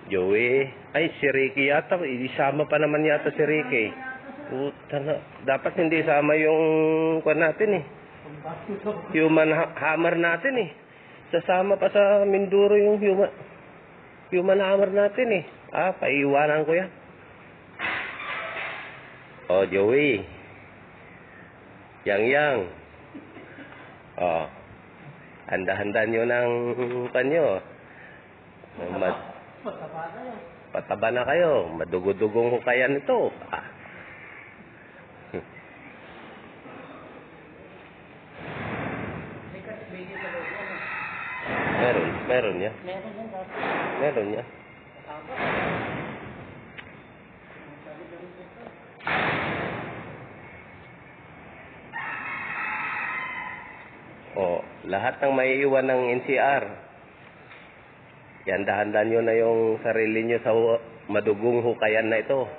Joey. Ay, si Ricky yata. Isama pa naman yata si Ricky. Puta na. Dapat hindi sama yung kwan natin eh. Human hammer natin eh. Sasama pa sa Mindoro yung human hammer natin eh. Paiiwanan ko yan. Oh, Joey. Yang. Oh. Handa-handa nyo ng panyo. Pataba na kayo. Madugod-dugong hukayan ito. Meron niya. Meron niya. Oh, lahat ng may iwan ng NCR. Yan, dahan-dahan nyo na yung sarili nyo sa madugong hukayan na ito.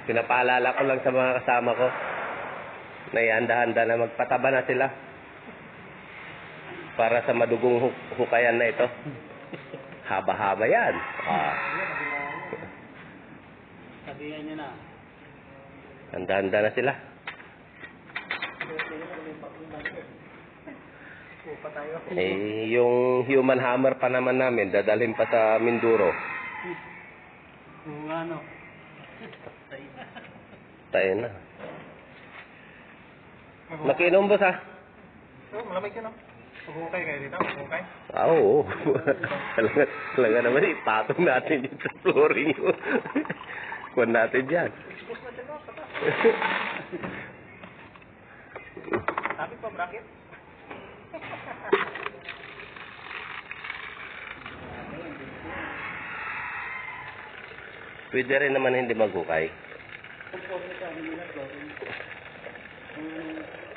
Pinapaalala ko lang sa mga kasama ko na ihanda-handa na magpataba na sila para sa madugong hukayan na ito. Haba-haba yan. Sabihan nyo na. Handa-handa na sila. Yung human hammer pa naman namin, dadalhin pa sa Mindoro. Ano? Tayo na. Nakinom boss ha? Malamig yun, no? Maghukay kayo dito? Maghukay? Oo. Talaga naman, ipatong natin yung sa flooring yun. Kuhan natin dyan. Expose na dyan, no? Sata. Sabi pa, bracket? Pwede rin naman hindi maghukay.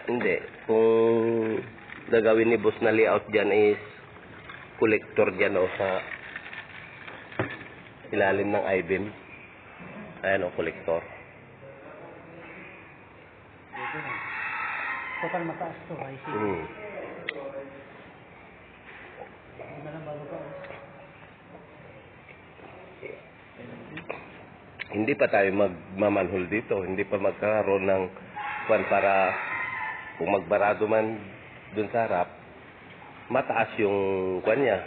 Hindi. Kung gagawin ni boss na layout dyan is collector dyan o sa ilalim ng I-beam. Ayan o, collector. Total mataas to, I see. Hindi na lang bago pa. Hindi pa tayo magmamanhol dito. Hindi pa magkakaroon ng kwan para kung magbarado man dun sa harap, mataas yung kwan niya.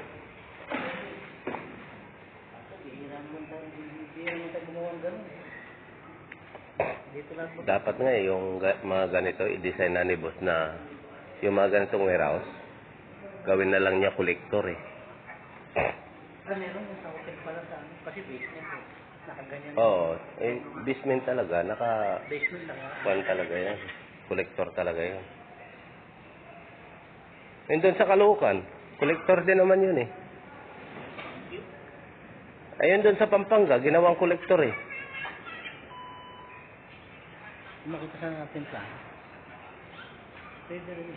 Dapat nga yung mga ganito, i-design na ni boss na yung mga ganitong warehouse, gawin na lang niya collector eh. Meron yung sa hotel pala sa ano, kasi basement eh. Nakaganyan. Oo, basement talaga, Basement lang. kwan talaga yan. Collector talaga yan. And doon sa Caloocan, collector din naman yun eh. Ayun doon sa Pampanga, ginawang collector eh. Makita sa natin plan. Pwede rin.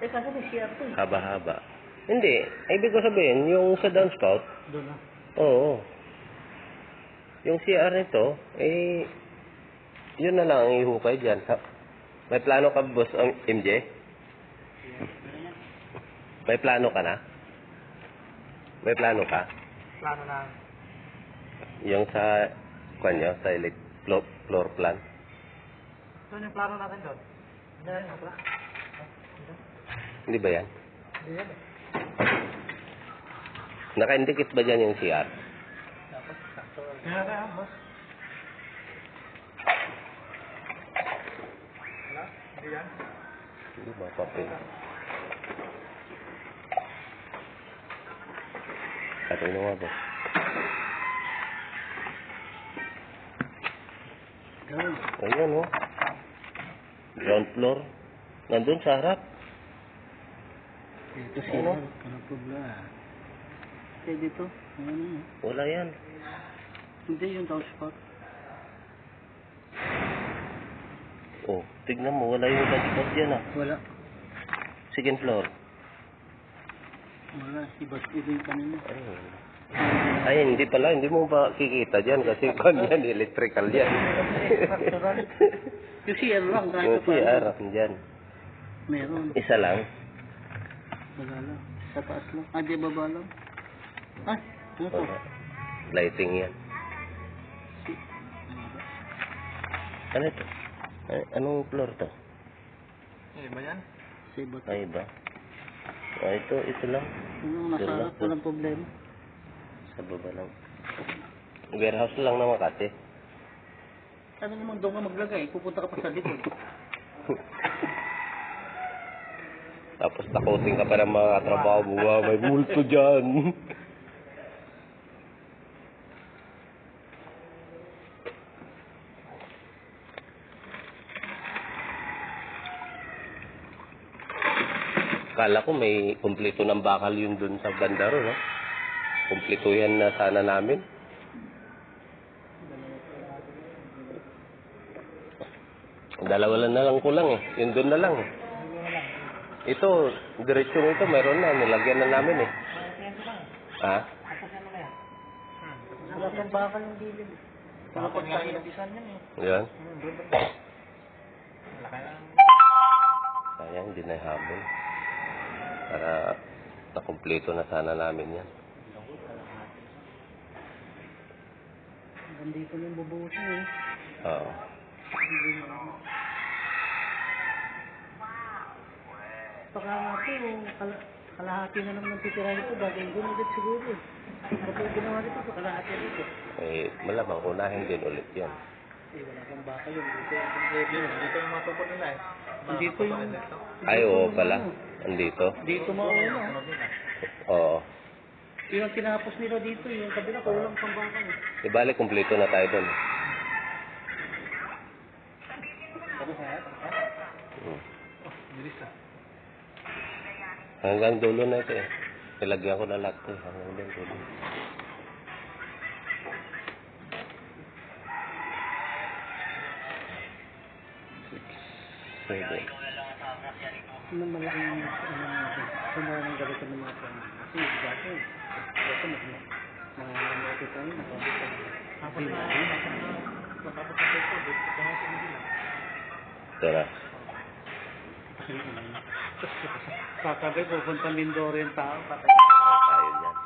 Kasi may share to eh. Haba-haba. Hindi, ibig ko sabihin, yung sa downspout, Doon na. oo. Yung CR nito, yun na lang ang ihukay dyan. May plano ka, boss, MJ? May plano ka na? May plano ka? Plano na. Yung sa, kanyo, sa floor plan? Doon yung plano natin doon. Hindi na yung plan. Hindi ba yan? Hindi yan eh. Naka-indicate ba dyan yung CR? Dapat sakto. Kaya kaya, boss. Wala? Hindi yan? Hindi ba, papel? Katong na nga ba? Ayan o. Ground floor. Nandun sa harap. Dito siya. Ano? Ano pula? Kaya dito. Ano? Wala yan. Hindi yung house spot. Oh, tignan mo. Wala yung dashboard yan ah. Wala. Second floor. Wala. Si Basti din kanina. Ayun. Ay, hindi pala. Hindi mo ba kikita dyan kasi kan yan, electrical yan. Yung CR lang. Yung CR dyan. Meron. Isa lang. Wala lang. Sa taas lang. Ah, di baba lang. Ah, ano to? Lighting yan. Ano ito? Anong floor to? Ba yan? Sa iba to. Ay ba? Ah, ito lang. Ano, nasa harap, walang problema. Sa baba lang. Warehouse lang naman kasi. Ano naman doon ka maglagay? Pupunta ka pa sa likod. Tapos takutin ka pa ng mga trabaho mo. Wow, may multo dyan. Kala ko may kumpleto ng bakal yun dun sa bandaro, no? Kumpleto yan na sana namin. Dalawa lang na lang kulang eh. Yun dun na lang eh. Ito, diretsyon ito, mayroon na. Nilagyan na namin eh. Ha? Wala kang bakal yung bilin. Wala pang tayo nabisan yan eh. Yan. Sayang, hindi na habol. Para nakumpleto na sana namin yan. Nandito na yung bubusin eh. Oo. Baka nga po, kalahati na naman ang titirahin ito. Gagawin ko ulit siguro eh. Pati yung ginawa dito, kalahati dito. Eh, malamang unahin din ulit yan. Eh, wala kang baka yun. Dito yung matupod nila eh. Dito yung... Ay, oo pala. Andito. Dito mauna. Oo. Yun ang tinapos nila dito. Yung kabila, kulang pang baka eh. Ibalik, kumpleto na tayo dun. Bilis ah. Hanggang dulo na ito eh. Nilagyan ko na lahat ito eh. Hanggang dulo. Seven. Ano malaki yung sumara ng galit ng mga pang. Kasi dati, ito mas tayo, nakabit tayo. Tapos na ito, dito ka natin nila. Tara. Kakabi, pupunta Mindoro yung tao, patay. Tayo niyan.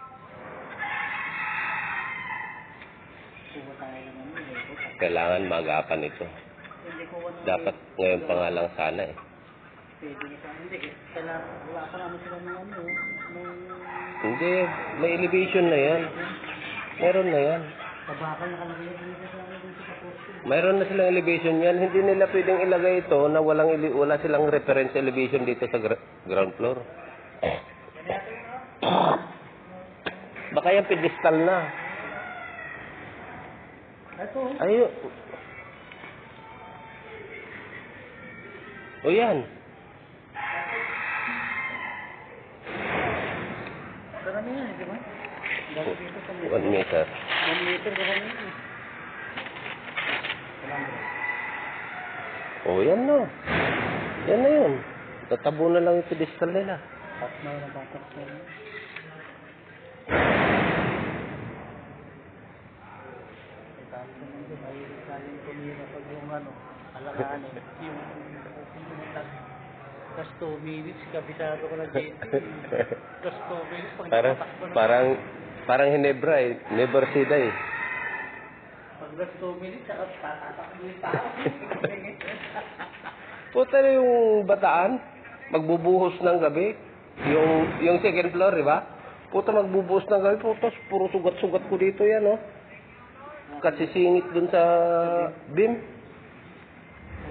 Pupunta tayo naman yun. Kailangan magapan ito. Hindi ko wala. Dapat ngayon pa nga lang sana eh. Pwede na sana. Hindi, kailangan, wala pa naman sila ng ano, ng... Hindi, may elevation na yan. Meron na yan. Kabakal na kalagay dito sa akin dito sa posto. Mayroon na silang elevation yan. Hindi nila pwedeng ilagay ito na wala silang reference elevation dito sa ground floor. Baka yung pedestal na. Ito, Ayo. O yan. karami yan, di ba? Dahil dito sa 1 meter. 1 meter karami yan. O yan no. Yan na yun. Tatabo na lang yung pedestal nila. Tapos na yung batak sa inyo. Tapos naman doon, mahilig tayong tumira pag yung ano, alakanin. Yung tas 2 minutes, kabisado ko na dito. Tas 2 minutes, pag nakatakbo na. Parang Hinebra eh. Never see die. Pag tas 2 minutes, saka tatatakbo yung tao. Puta na yung bataan. Magbubuhos ng gabi. Yung second floor, di ba? Puta magbubuhos ng gabi. Puta, puro sugat-sugat ko dito yan, oh. Kasi singit dun sa beam.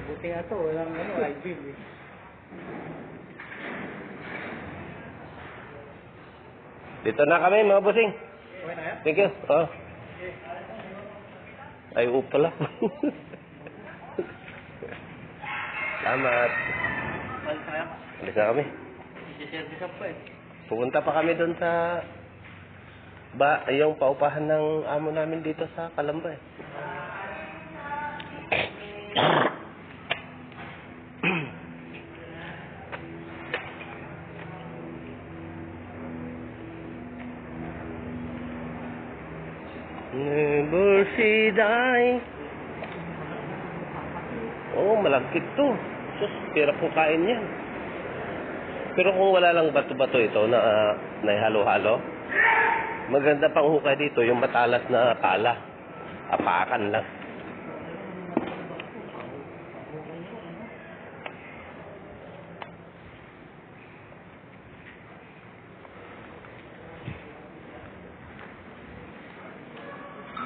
Buti nga to, walang ano, I-beam eh. Dito na kami, mga bossing. Okay na yan? Thank you. Oh. Ay, pala. Salamat. Balik tayo. Alis na kami. Isi-service up pa eh. Pupunta pa kami doon sa yung paupahan ng amo namin dito sa Calamba eh. Never see die. Oh, malagkit to. Sus, hirap ko kain yan. Pero kung wala lang bato-bato ito na naihalo-halo, maganda pang hukay dito yung matalas na pala. Apakan lang.